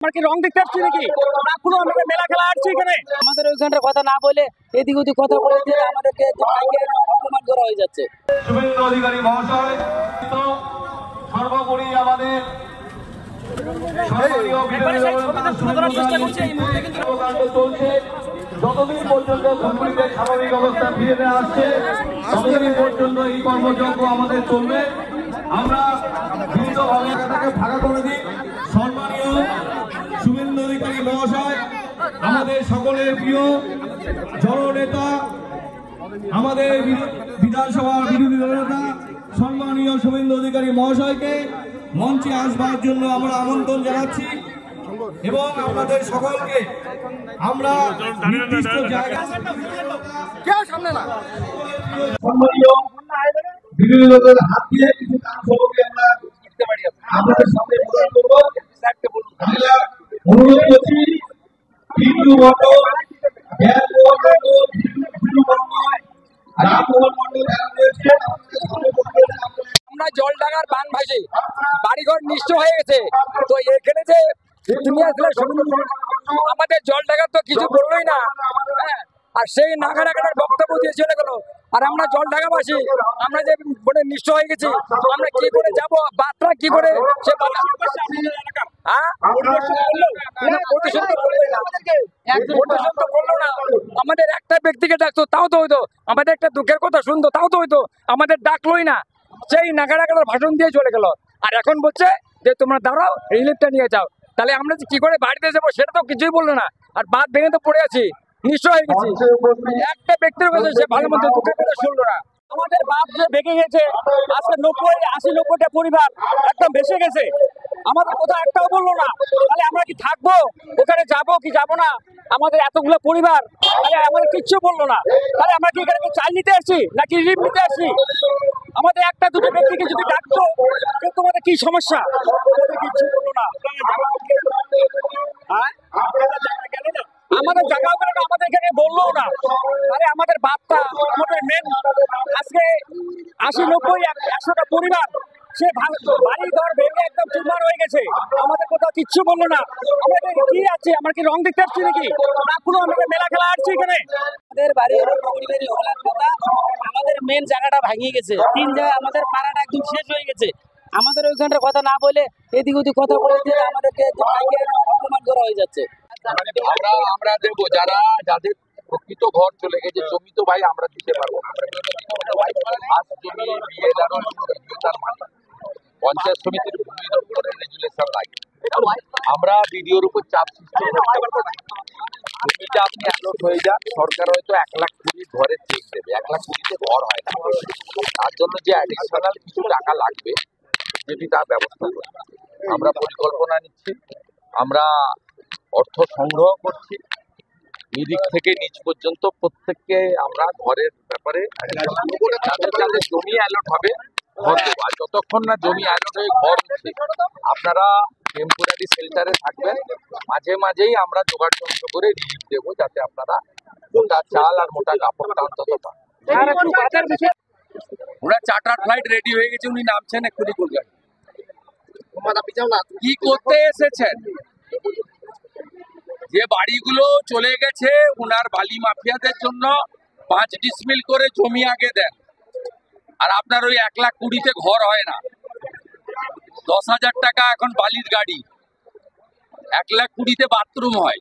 আমরা কি রং দেখতে আসছি নাকি? না কোনো আমরা মেলা খেলা আসছি এখানে? আমাদের ওইখানটার কথা না বলে এদিক ওদিক কথা বলে দিয়ে আমাদেরকে একদম অপমান করা হয়ে যাচ্ছে। শুভেন্দু অধিকারী মহাশয় তো সর্বোপরি আমাদের চলছে যতদিন পর্যন্ত ধর্মীদের স্বাভাবিক অবস্থা ফিরে না আসছে ততদিন পর্যন্ত এই কর্মযজ্ঞ আমাদের চলবে। আমরা বিভিন্নভাবে এটাকে ভাগা করে দিই। সম্মানীয় শুভেন্দু অধিকারী মহাশয় আমাদের সকলের প্রিয় জননেতা, আমাদের বিধানসভার বিরোধী দলনেতা সম্মানীয় শুভেন্দু অধিকারী মহাশয়কে মঞ্চে আসবার জন্য আমরা আমন্ত্রণ জানাচ্ছি এবং আপনাদের সকলকে আমরা নির্দিষ্ট জায়গায় সম্মানীয় বিরোধী দলের হাত দিয়ে কিছু কাজগুলোকে আমরা করতে পারি আপনাদের সামনে প্রদান করব। অনুরোধ করছি হিন্দু মন্ডল, জ্ঞানমোহন মন্ডল, হিন্দু মন্ডল, রামমোহন মন্ডল যারা রয়েছে আমরা জলডাঙ্গার বান ভাসি, বাড়িঘর নিঃস্ব হয়ে গেছে। তো এখানে যে তুমি আসলে আমাদের জলডাঙ্গার তো কিছু বললোই না, হ্যাঁ, আর সেই নাগারাগাটার বক্তব্য দিয়ে চলে গেল। আর আমরা জলডাঙ্গাবাসী আমরা যে মানে নিঃস্ব হয়ে গেছি, আমরা কি করে যাব? বার্তা কি করে সে আমাদের একটা ব্যক্তিকে ডাকতো তাও তো হইতো, আমাদের একটা দুঃখের কথা শুনতো তাও তো হইতো, আমাদের ডাকলোই না, সেই নাগারাগাটার ভাষণ দিয়ে চলে গেল। আর এখন বলছে যে তোমরা দাঁড়াও রিলিফটা নিয়ে যাও। তাহলে আমরা কি করে বাড়িতে যাবো সেটা তো কিছুই বললো না। আর বাদ ভেঙে তো পড়ে আছি, নিঃস্ব হয়ে গেছি। একটা ব্যক্তির কাছে সে ভালো মতো দুঃখের কথা শুনলো না। আমাদের বাপ যে ভেঙে গেছে, আজকে 90-80-90টা পরিবার একদম ভেসে গেছে, আমাদের কোথাও একটাও বললো না। তাহলে আমরা কি থাকবো ওখানে, যাবো কি যাবো না? আমাদের এতগুলো পরিবার, তাহলে আমাদের কিচ্ছু বললো না। তাহলে আমরা কি এখানে চাল নিতে আসছি নাকি রিলিফ নিতে আসছি? আমাদের একটা দুটো ব্যক্তিকে যদি ডাকতো তোমাদের কি সমস্যা, কিচ্ছু বললো না। আমাদের জায়গাও করে আমাদের এখানে বললো না। তাহলে আমাদের বার্তা, আমাদের মেন আজকে 80-90-100টা পরিবার সে বাড়ি ঘর ভেঙে একদম চুরমার হয়ে গেছে, আমাদের কোথাও কিচ্ছু বললো না। আমাদের কি আছে, আমরা কি রং দেখতে আসছি নাকি? না কোনো আমরা মেলা খেলা আসছি এখানে? আমাদের বাড়ি হলো পরিবারই হলার কথা, আমাদের মেন জায়গাটা ভাঙিয়ে গেছে, 3 জায়গা আমাদের পাড়াটা একদম শেষ হয়ে গেছে। আমাদের ওইখানটার কথা না বলে এদিক ওদিক কথা বলে দিয়ে আমাদেরকে একদম অপমান করা হয়ে যাচ্ছে। আমরা দেবো যারা যাদের প্রকৃত ঘর চলে গেছে, জমি তো ভাই আমরা দিতে পারবো না। জমি তার মানে পঞ্চায়েত সমিতির ভূমি দপ্তরের রেজুলেশন লাগে। আমরা বিডিওর উপর চাপ সৃষ্টি করতে পারবো না। জমিটা আপনি অ্যালট হয়ে যান, সরকার হয়তো 1 লাখ কোটি ঘরে চেক দেবে, 1 লাখ কোটিতে ঘর হয় না। তার জন্য যে অ্যাডিশনাল কিছু টাকা লাগবে যদি তার ব্যবস্থা করি, আমরা পরিকল্পনা নিচ্ছি, আমরা অর্থ সংগ্রহ করছি। এই দিক থেকে নিচ পর্যন্ত প্রত্যেককে আমরা ঘরের ব্যাপারে যাদের জমি অ্যালট হবে ঘর দেবো। আর যতক্ষণ না জমি অ্যালট হয়ে ঘর হচ্ছে আপনারা টেম্পোরারি শেল্টারে থাকবেন। মাঝে মাঝেই আমরা জোগাড় যন্ত্র করে রিলিফ দেবো, যাতে আপনারা মোটা চাল আর মোটা কাপড়টা অন্তত পান। ওরা চার্টার ফ্লাইট রেডি হয়ে গেছে, উনি নামছেন এক্ষুনি কলকাতা। কি করতে এসেছেন? যে বাড়িগুলো চলে গেছে ওনার বালি মাফিয়াদের জন্য 5 ডিসমিল করে জমি আগে দেন, আর আপনার ওই 1 লাখ কোটিতে ঘর হয় না। 10,000 টাকা এখন বালির গাড়ি, 1 লাখ কোটিতে বাথরুম হয়।